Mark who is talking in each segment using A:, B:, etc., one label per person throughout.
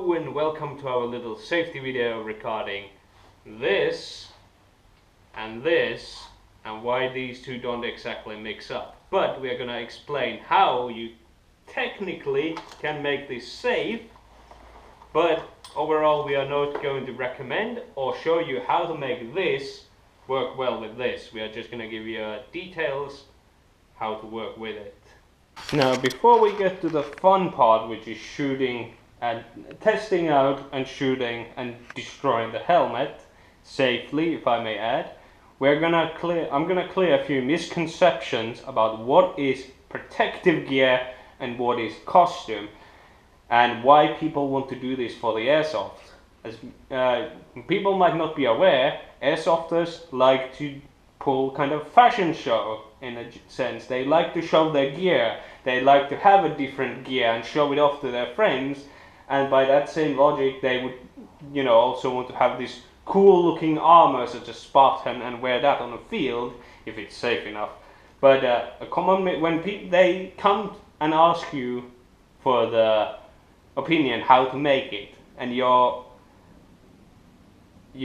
A: Hello and welcome to our little safety video regarding this and why these two don't exactly mix up. But we are gonna explain how you technically can make this safe, but overall we are not going to recommend or show you how to make this work well with this. We are just gonna give you details how to work with it. Now before we get to the fun part, which is shooting and testing out and shooting and destroying the helmet safely, if I may add, I'm gonna clear a few misconceptions about what is protective gear and what is costume, and why people want to do this for the airsoft. As people might not be aware, airsofters like to pull kind of fashion show in a sense. They like to show their gear. They like to have a different gear and show it off to their friends. And by that same logic, they would, also want to have this cool looking armor such as Spartan and wear that on the field if it's safe enough. But when they come and ask you for the opinion how to make it, and you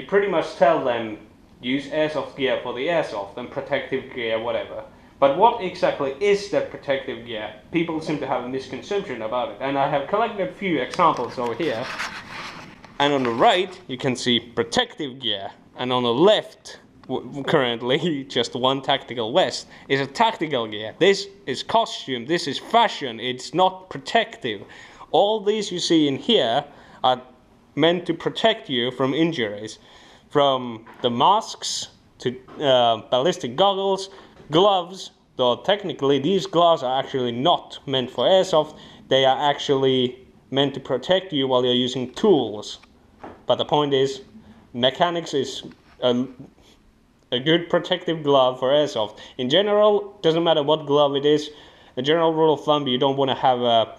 A: pretty much tell them use airsoft gear for the airsoft and protective gear, whatever. But what exactly is that protective gear? People seem to have a misconception about it, and I have collected a few examples over here. And on the right you can see protective gear, and on the left, currently just one tactical vest, is a tactical gear. This is costume, this is fashion, it's not protective. All these you see in here are meant to protect you from injuries, from the masks to ballistic goggles, gloves, though technically these gloves are actually not meant for airsoft. They are actually meant to protect you while you're using tools. But the point is, mechanics is a good protective glove for airsoft. In general, doesn't matter what glove it is, the general rule of thumb, you don't want to have a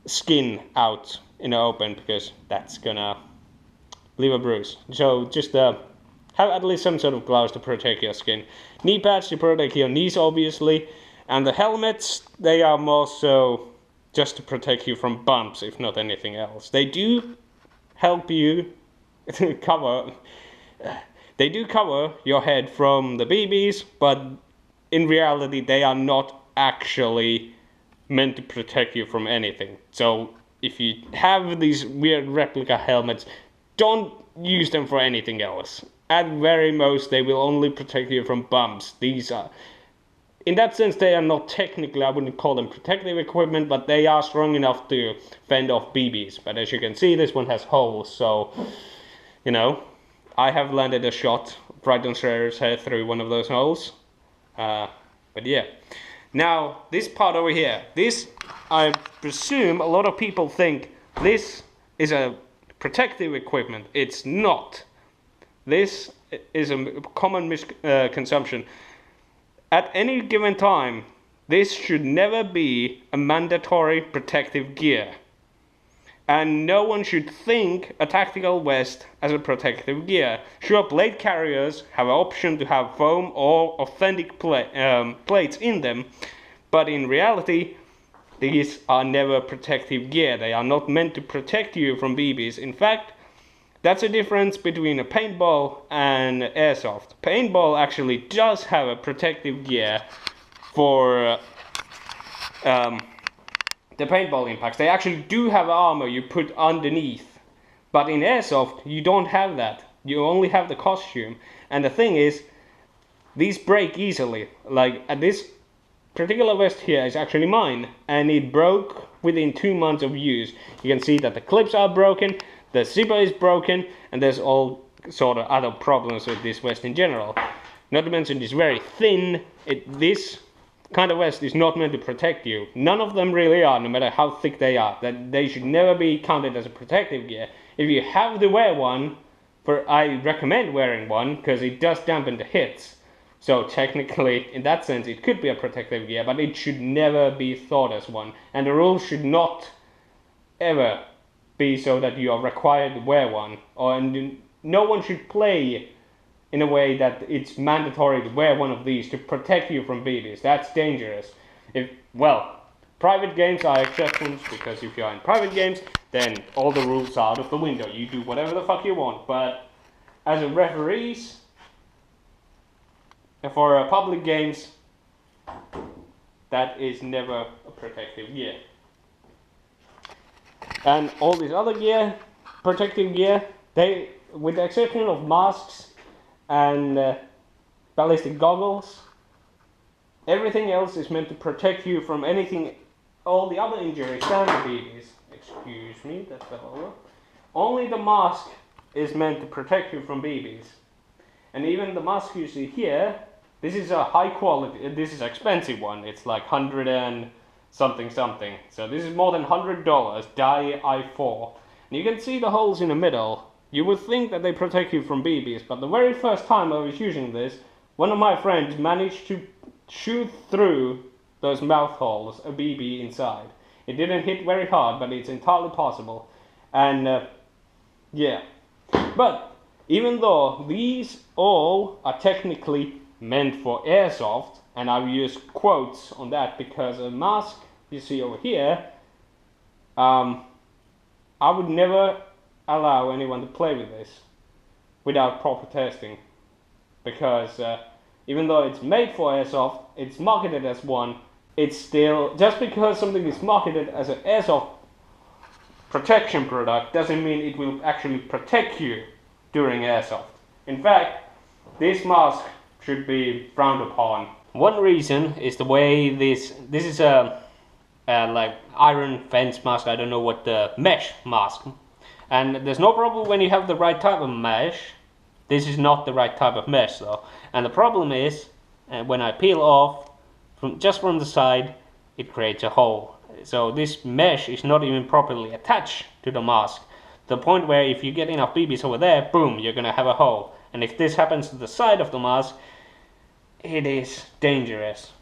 A: skin out in the open, because that's gonna leave a bruise. So just have at least some sort of gloves to protect your skin. Knee pads to protect your knees, obviously. And the helmets, they are more so just to protect you from bumps, if not anything else. They do help you cover your head from the BBs, but in reality they are not actually meant to protect you from anything. So if you have these weird replica helmets, don't use them for anything else. At very most, they will only protect you from bumps. These are, in that sense, they are not technically, I wouldn't call them protective equipment, but they are strong enough to fend off BBs. But as you can see, this one has holes, so, I have landed a shot right on Schroeder's head through one of those holes. But yeah. Now, this part over here, this, I presume a lot of people think this is a protective equipment. It's not. This is a common misconception. At any given time, this should never be a mandatory protective gear. And no one should think a tactical vest as a protective gear. Sure, plate carriers have an option to have foam or authentic plates in them, but in reality, these are never protective gear. They are not meant to protect you from BBs. In fact, that's the difference between a paintball and airsoft. Paintball actually does have a protective gear for the paintball impacts. They actually do have armor you put underneath. But in airsoft, you don't have that. You only have the costume. And the thing is, these break easily. Like, this particular vest here is actually mine, and it broke within 2 months of use. You can see that the clips are broken, the zipper is broken, and there's all sort of other problems with this vest in general. Not to mention it's very thin. This kind of vest is not meant to protect you. None of them really are, no matter how thick they are. That they should never be counted as a protective gear. If you have to wear one, I recommend wearing one, because it does dampen the hits. So technically, in that sense, it could be a protective gear, but it should never be thought as one. And the rule should not ever be so that you are required to wear one, and no one should play in a way that it's mandatory to wear one of these to protect you from BBs. That's dangerous. Private games are exceptions, because if you are in private games, then all the rules are out of the window. You do whatever the fuck you want. But as a referees, for public games, that is never a protective gear. And all this other gear, protective gear, they, with the exception of masks and ballistic goggles, everything else is meant to protect you from anything, all the other injuries than the BBs. Excuse me, that fell over. Only the mask is meant to protect you from BBs. And even the mask you see here, this is a high quality, this is an expensive one. It's like 100 and something. So this is more than $100, dye I4. And you can see the holes in the middle. You would think that they protect you from BBs, but the very first time I was using this, one of my friends managed to shoot through those mouth holes a BB inside. It didn't hit very hard, but it's entirely possible. And yeah. But even though these all are technically meant for airsoft, and I've used quotes on that because a mask you see over here, I would never allow anyone to play with this without proper testing, because even though it's made for airsoft, it's marketed as one, it's still, just because something is marketed as an airsoft protection product doesn't mean it will actually protect you during airsoft. In fact, this mask should be frowned upon. One reason is the way this is a like iron fence mask, I don't know what, the mesh mask. And there's no problem when you have the right type of mesh. This is not the right type of mesh though. And the problem is, when I peel off, just from the side, it creates a hole. So this mesh is not even properly attached to the mask. The point where if you get enough BBs over there, boom, you're gonna have a hole. And if this happens to the side of the mask, it is dangerous.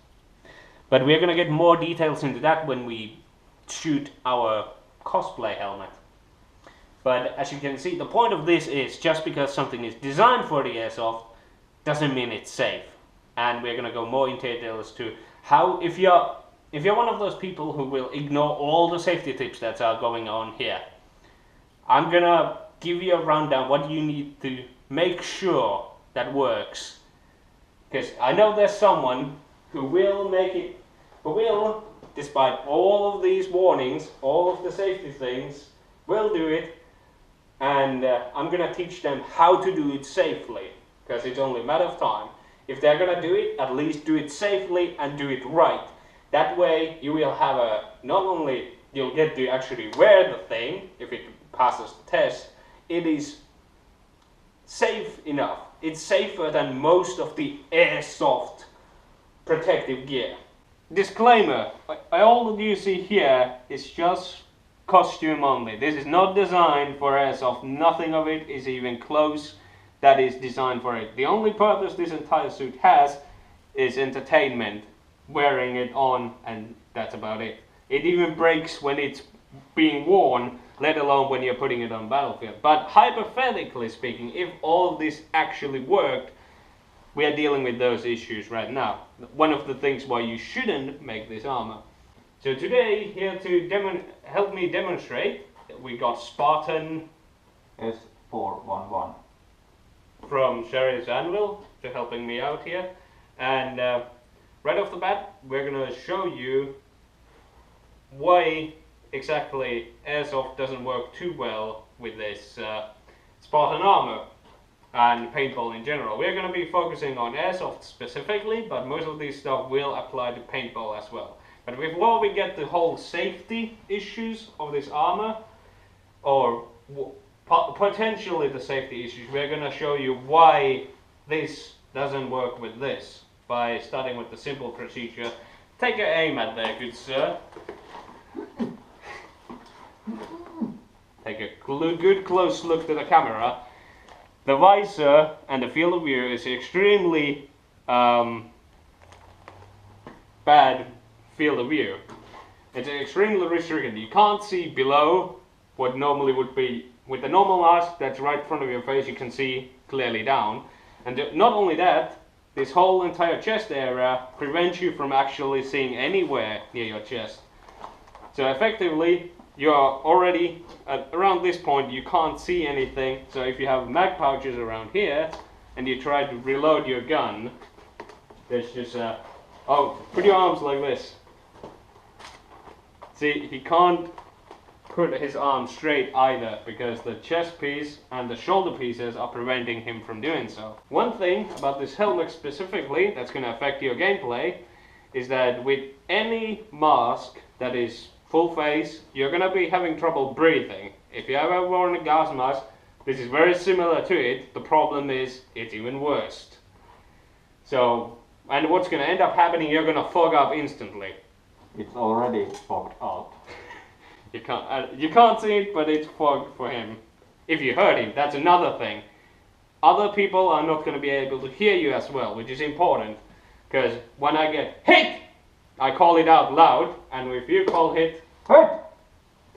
A: But we're gonna get more details into that when we shoot our cosplay helmet. But as you can see, the point of this is, just because something is designed for the airsoft doesn't mean it's safe. And we're gonna go more into details to how, if you're one of those people who will ignore all the safety tips that are going on here, I'm gonna give you a rundown what you need to make sure that works. Because I know there's someone who will make it, who will, despite all of these warnings, all of the safety things, will do it. And I'm gonna teach them how to do it safely, because it's only a matter of time. If they're gonna do it, at least do it safely and do it right. That way you will have a, not only you'll get to actually wear the thing, if it passes the test, it is safe enough. It's safer than most of the airsoft protective gear. Disclaimer, all that you see here is just costume only. This is not designed for airsoft. Nothing of it is even close that is designed for it. The only purpose this entire suit has is entertainment, wearing it on, and that's about it. It even breaks when it's being worn, let alone when you're putting it on battlefield. But hypothetically speaking, if all this actually worked, we are dealing with those issues right now. One of the things why you shouldn't make this armor. So today, here to help me demonstrate, we got Spartan
B: S411
A: from Sherry's Anvil to helping me out here. And right off the bat, we're going to show you why exactly airsoft doesn't work too well with this Spartan armor and paintball in general. We're going to be focusing on airsoft specifically, but most of this stuff will apply to paintball as well. But before we get the whole safety issues of this armor, or potentially the safety issues, we're going to show you why this doesn't work with this, by starting with the simple procedure. Take an aim at there, good sir. Take a good close look to the camera. The visor and the field of view is extremely bad field of view. It's extremely restricted. You can't see below what normally would be, with the normal mask that's right in front of your face, you can see clearly down. And not only that, this whole entire chest area prevents you from actually seeing anywhere near your chest. So effectively, you're already at around this point, you can't see anything. So if you have mag pouches around here and you try to reload your gun, there's just oh, put your arms like this. See, he can't put his arm straight either because the chest piece and the shoulder pieces are preventing him from doing so. One thing about this helmet specifically that's going to affect your gameplay is that with any mask that is full face, you're going to be having trouble breathing. If you ever worn a gas mask, this is very similar to it. The problem is it's even worse. So, and what's going to end up happening, you're going to fog up instantly.
B: It's already fogged out.
A: You can't see it, but it's fogged for him. If you hurt him, that's another thing. Other people are not going to be able to hear you as well, which is important. Because when I get hit, I call it out loud, and if you call hit,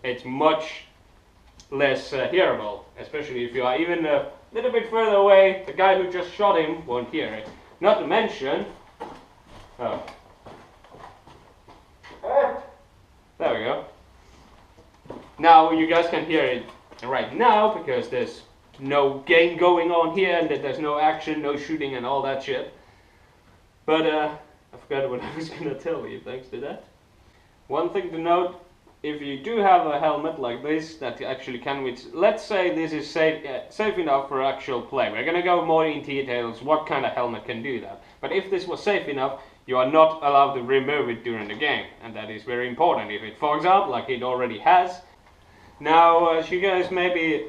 A: it's much less hearable. Especially if you are even a little bit further away, the guy who just shot him won't hear it. Not to mention, oh, there we go. Now you guys can hear it right now because there's no game going on here and there's no action, no shooting and all that shit. But I forgot what I was gonna tell you thanks to that. One thing to note, if you do have a helmet like this that actually can, let's say this is safe enough for actual play. We're gonna go more in details what kind of helmet can do that. But if this was safe enough, you are not allowed to remove it during the game, and that is very important. If it fogs up like it already has. Now, as you guys may be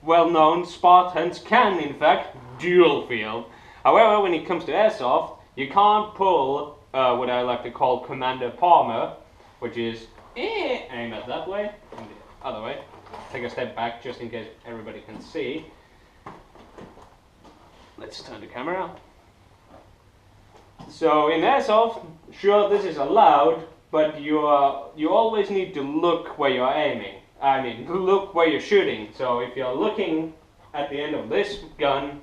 A: well known, Spartans can in fact dual field. However, when it comes to airsoft, you can't pull what I like to call Commander Palmer, which is aim it that way and the other way. Take a step back just in case everybody can see. Let's turn the camera. So in airsoft, sure this is allowed, but you always need to look where you're aiming. I mean, look where you're shooting. So if you're looking at the end of this gun,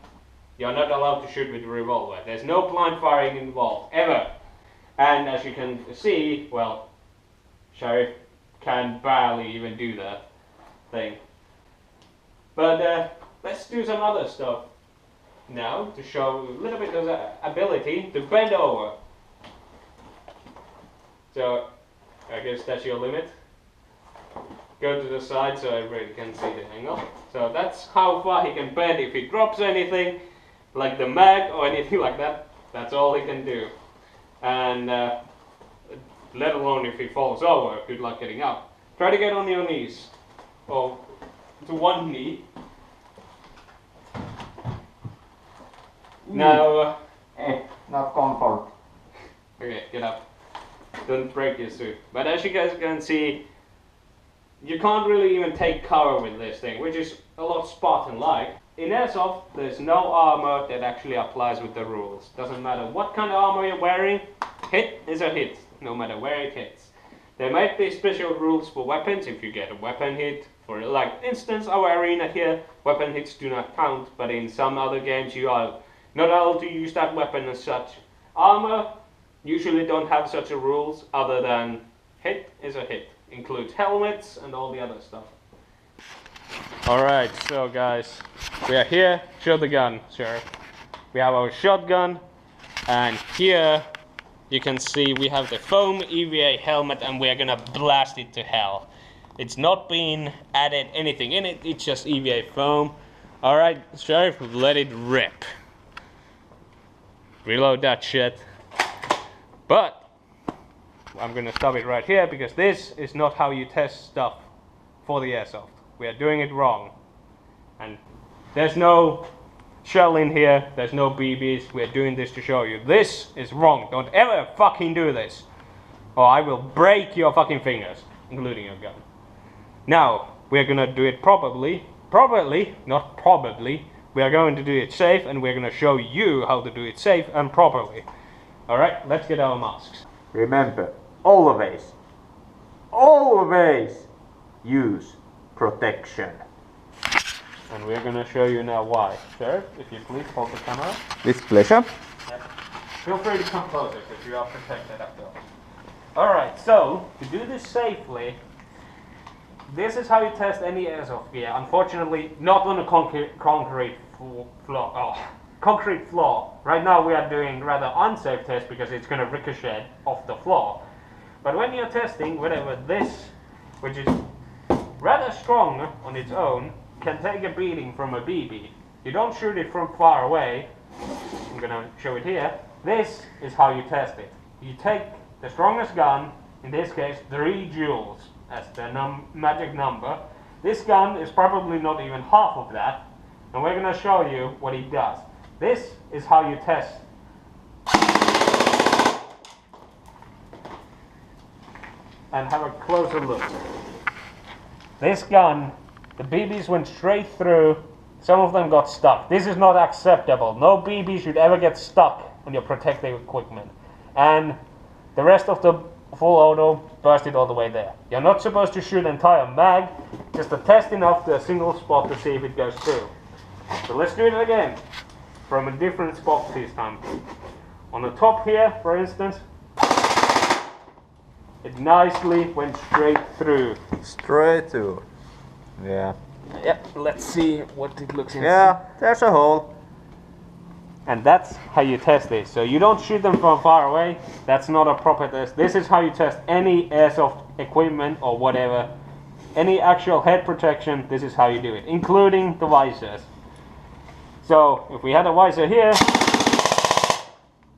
A: you're not allowed to shoot with a revolver. There's no blind firing involved, ever. And as you can see, well, Sheriff can barely even do that thing. But let's do some other stuff now to show a little bit of the ability to bend over. So, I guess that's your limit. Go to the side so everybody can see the angle. So that's how far he can bend. If he drops anything, like the mag or anything like that, that's all he can do. And let alone if he falls over, good luck getting up. Try to get on your knees, or to one knee. Now,
B: not comfort.
A: Okay, get up. Don't break your suit. But as you guys can see, you can't really even take cover with this thing, which is a lot Spartan-like. In Airsoft, there's no armor that actually applies with the rules. Doesn't matter what kind of armor you're wearing, hit is a hit, no matter where it hits. There might be special rules for weapons if you get a weapon hit. For like instance, our arena here, weapon hits do not count, but in some other games you are not allowed to use that weapon as such. Armor usually don't have such a rules other than hit is a hit. Includes helmets and all the other stuff. Alright, so guys, we are here. Show the gun, sir. We have our shotgun, and here you can see we have the foam EVA helmet, and we are gonna blast it to hell. It's not been added anything in it, it's just EVA foam. Alright, Sheriff, let it rip. Reload that shit. But I'm gonna stop it right here because this is not how you test stuff for the airsoft. We are doing it wrong. And there's no shell in here, there's no BBs, we are doing this to show you. This is wrong, don't ever fucking do this. Or I will break your fucking fingers, including your gun. Now, we are gonna do it properly, not probably. We are going to do it safe, and we're gonna show you how to do it safe and properly. Alright, let's get our masks.
B: Remember, always use protection.
A: And we're gonna show you now why. Sir, if you please hold the camera.
B: With pleasure.
A: Yeah. Feel free to come closer because you are protected after all. Alright, so to do this safely, this is how you test any airsoft gear. Unfortunately, not on a concrete floor. Oh, concrete floor. Right now we are doing rather unsafe test because it's going to ricochet off the floor. But when you're testing, whatever, this, which is rather strong on its own, can take a beating from a BB. You don't shoot it from far away. I'm going to show it here. This is how you test it. You take the strongest gun, in this case 3 joules as the magic number. This gun is probably not even half of that, and we're going to show you what it does. This is how you test. And have a closer look. This gun, the BBs went straight through. Some of them got stuck. This is not acceptable. No BB should ever get stuck on your protective equipment. And the rest of the full auto bursted all the way there. You're not supposed to shoot entire mag, just to test enough to a single spot to see if it goes through. So let's do it again, from a different spot this time. On the top here, for instance, it nicely went straight through.
B: Straight through. Yeah.
A: Yep, let's see what it looks like.
B: Yeah, there's a hole.
A: And that's how you test this. So you don't shoot them from far away. That's not a proper test. This is how you test any airsoft equipment or whatever. Any actual head protection, this is how you do it, including the visors. So if we had a visor here,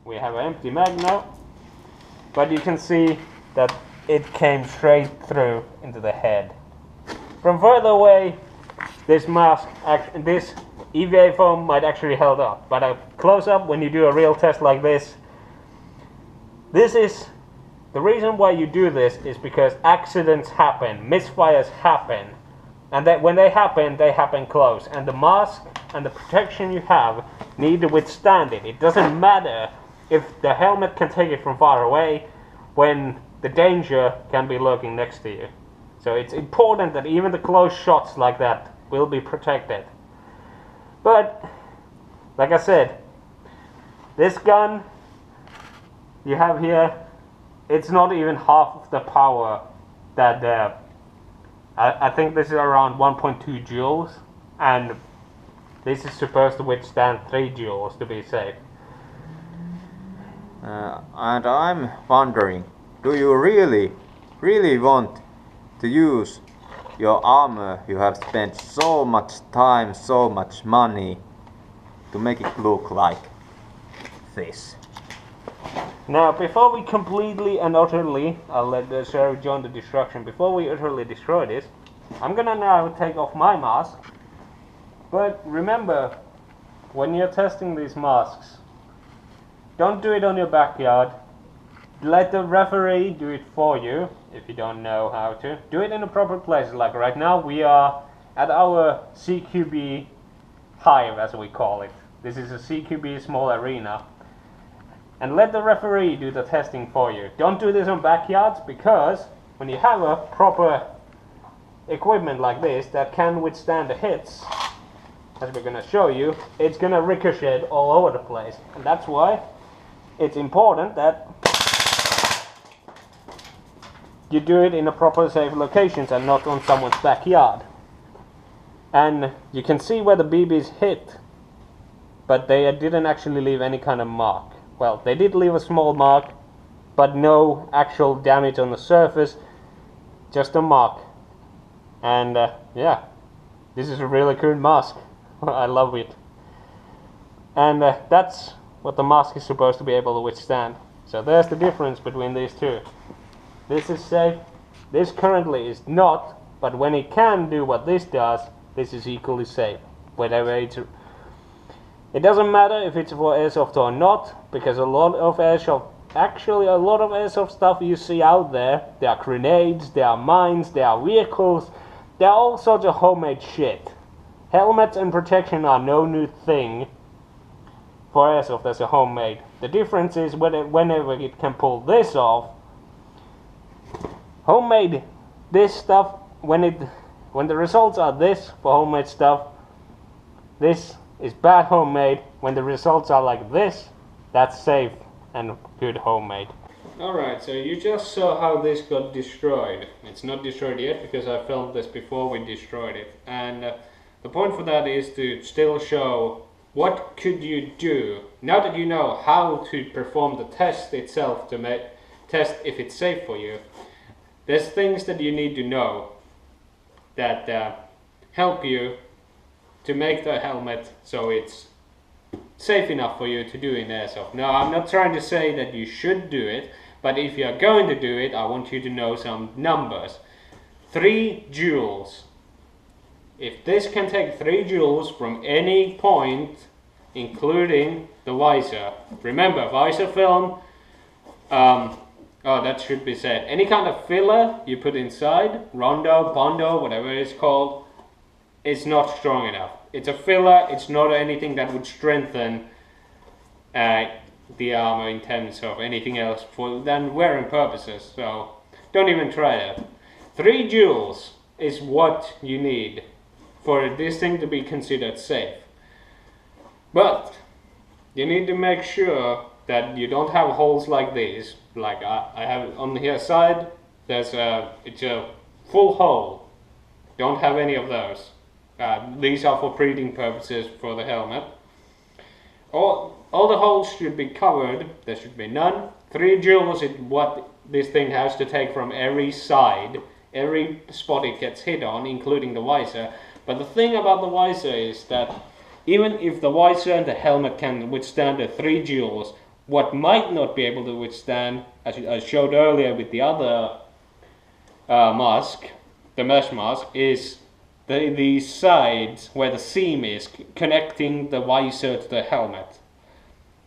A: we have an empty mag now. But you can see that it came straight through into the head. From further away, this mask, this EVA foam might actually hold up, but a close-up, when you do a real test like this is the reason why you do this is because accidents happen, misfires happen, and that when they happen close, and the mask and the protection you have need to withstand it. It doesn't matter if the helmet can take it from far away when the danger can be lurking next to you. So it's important that even the close shots like that will be protected. But, like I said, this gun you have here, it's not even half of the power that I think this is around 1.2 joules, and this is supposed to withstand 3 joules to be safe.
B: And I'm wondering, do you really want to use your armor you have spent so much time, so much money to make it look like this?
A: Now, before we completely and utterly, I'll let the sheriff join the destruction, before we utterly destroy this, I'm gonna now take off my mask. But remember, when you're testing these masks, don't do it on your backyard. Let the referee do it for you, if you don't know how to. Do it in a proper place, like right now we are at our CQB hive, as we call it. This is a CQB small arena. And let the referee do the testing for you. Don't do this on backyards, because when you have a proper equipment like this that can withstand the hits, as we're gonna show you, it's gonna ricochet all over the place. And that's why it's important that you do it in a proper safe locations and not on someone's backyard. And you can see where the BBs hit, but they didn't actually leave any kind of mark. Well, they did leave a small mark, but no actual damage on the surface, just a mark. And yeah, this is a really cool mask. I love it. And that's what the mask is supposed to be able to withstand. So there's the difference between these two. This is safe, this currently is not, but when it can do what this does, this is equally safe. Whatever it doesn't matter if it's for airsoft or not, because a lot of airsoft stuff you see out there are grenades, there are mines, there are vehicles, there are all sorts of homemade shit. Helmets and protection are no new thing for airsoft as a homemade. The difference is whenever it can pull this off. Homemade, this stuff, when the results are this for homemade stuff, this is bad homemade. When the results are like this, that's safe and good homemade. Alright, so you just saw how this got destroyed. It's not destroyed yet because I filmed this before we destroyed it. And the point for that is to still show what could you do now that you know how to perform the test itself to test if it's safe for you. There's things that you need to know that help you to make the helmet so it's safe enough for you to do in airsoft. Now, I'm not trying to say that you should do it, but if you're going to do it, I want you to know some numbers. 3 joules. If this can take 3 joules from any point, including the visor. Remember, visor film, oh, that should be said. Any kind of filler you put inside, rondo, bondo, whatever it's called, is not strong enough. It's a filler, it's not anything that would strengthen the armor in terms of anything else than wearing purposes, so don't even try that. 3 joules is what you need for this thing to be considered safe. But you need to make sure that you don't have holes like these. Like I have on here side, it's a full hole. Don't have any of those. These are for breathing purposes for the helmet. All the holes should be covered. There should be none. 3 joules is what this thing has to take from every side, every spot it gets hit on, including the visor. But the thing about the visor is that even if the visor and the helmet can withstand the 3 joules, what might not be able to withstand, as I showed earlier with the other mask, the mesh mask, is the sides where the seam is connecting the visor to the helmet.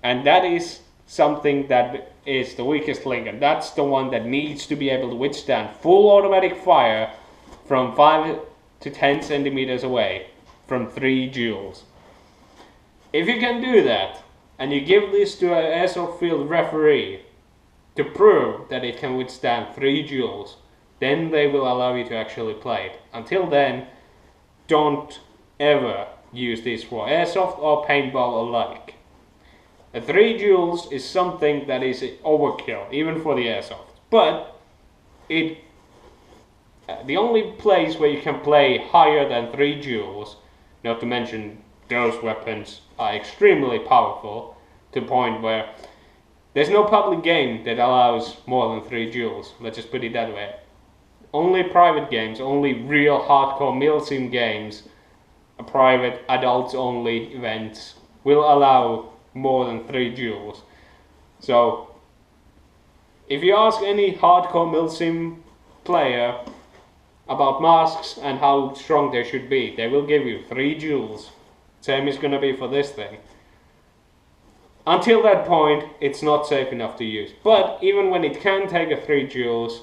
A: And that is something that is the weakest link, and that's the one that needs to be able to withstand full automatic fire from 5 to 10 centimeters away from 3 joules. If you can do that, and you give this to an airsoft field referee to prove that it can withstand 3 joules, then they will allow you to actually play it. Until then, don't ever use this for airsoft or paintball alike. 3 joules is something that is overkill, even for the airsoft. But the only place where you can play higher than 3 joules, not to mention those weapons are extremely powerful to the point where there's no public game that allows more than 3 joules. Let's just put it that way. Only private games, only real hardcore milsim games, private adults only events will allow more than 3 joules. So if you ask any hardcore milsim player about masks and how strong they should be, they will give you 3 joules. Same is gonna be for this thing. Until that point, it's not safe enough to use. But even when it can take a 3 joules,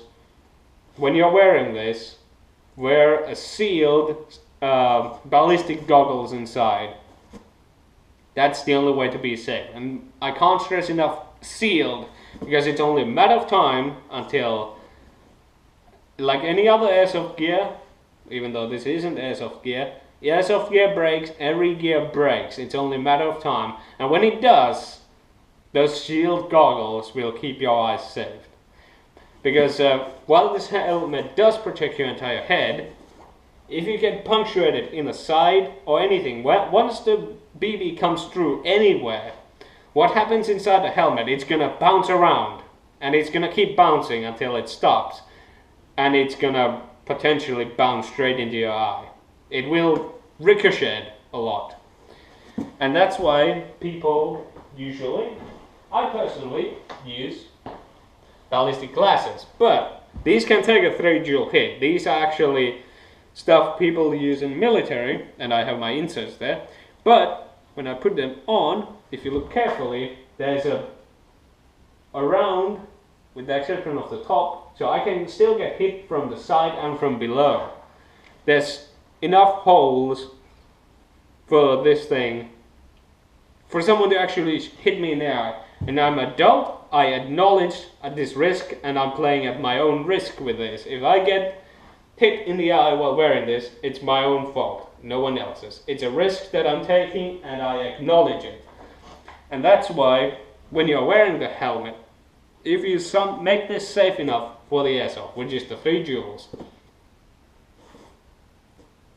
A: when you're wearing this, wear a sealed ballistic goggles inside. That's the only way to be safe. And I can't stress enough sealed, because it's only a matter of time until, like any other airsoft gear, even though this isn't airsoft gear, airsoft gear breaks, every gear breaks. It's only a matter of time. And when it does, those shield goggles will keep your eyes safe. Because while this helmet does protect your entire head, if you get punctuated in the side or anything, once the BB comes through anywhere, what happens inside the helmet? It's gonna bounce around, and it's gonna keep bouncing until it stops, and it's gonna potentially bounce straight into your eye. It will ricochet a lot, and that's why people usually, I personally, use ballistic glasses. But these can take a 3 joule hit. These are actually stuff people use in military, and I have my inserts there. But when I put them on, if you look carefully, there's a round, with the exception of the top, so I can still get hit from the side and from below. There's enough holes for this thing for someone to actually hit me in the eye. And I'm an adult, I acknowledge this risk, and I'm playing at my own risk with this. If I get hit in the eye while wearing this, it's my own fault, no one else's. It's a risk that I'm taking, and I acknowledge it. And that's why when you're wearing the helmet, if you make this safe enough for the airsoft, which is the 3 jewels,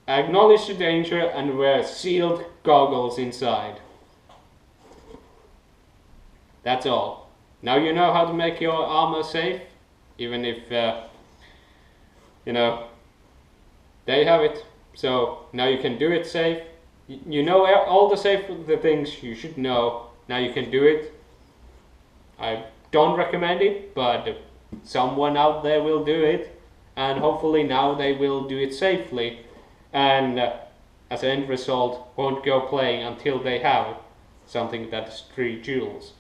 A: acknowledge the danger and wear sealed goggles inside. That's all. Now you know how to make your armor safe, even if, you know, there you have it. So now you can do it safe. You know all the things you should know. Now you can do it. I don't recommend it, but someone out there will do it, and hopefully now they will do it safely, and as an end result won't go playing until they have something that is 3 jewels.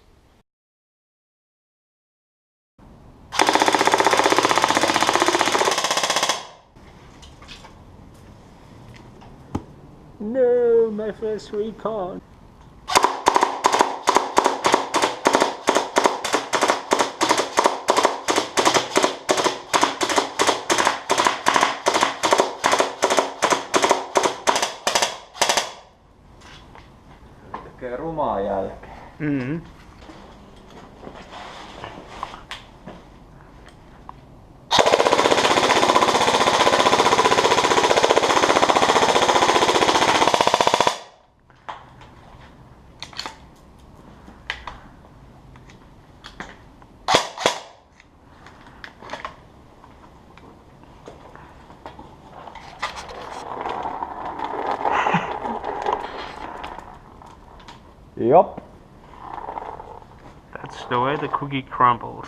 A: No, my first recon.
B: Tekee rumaa jälkeä.
A: Mm-hmm.
B: Yup.
A: That's the way the cookie crumbles.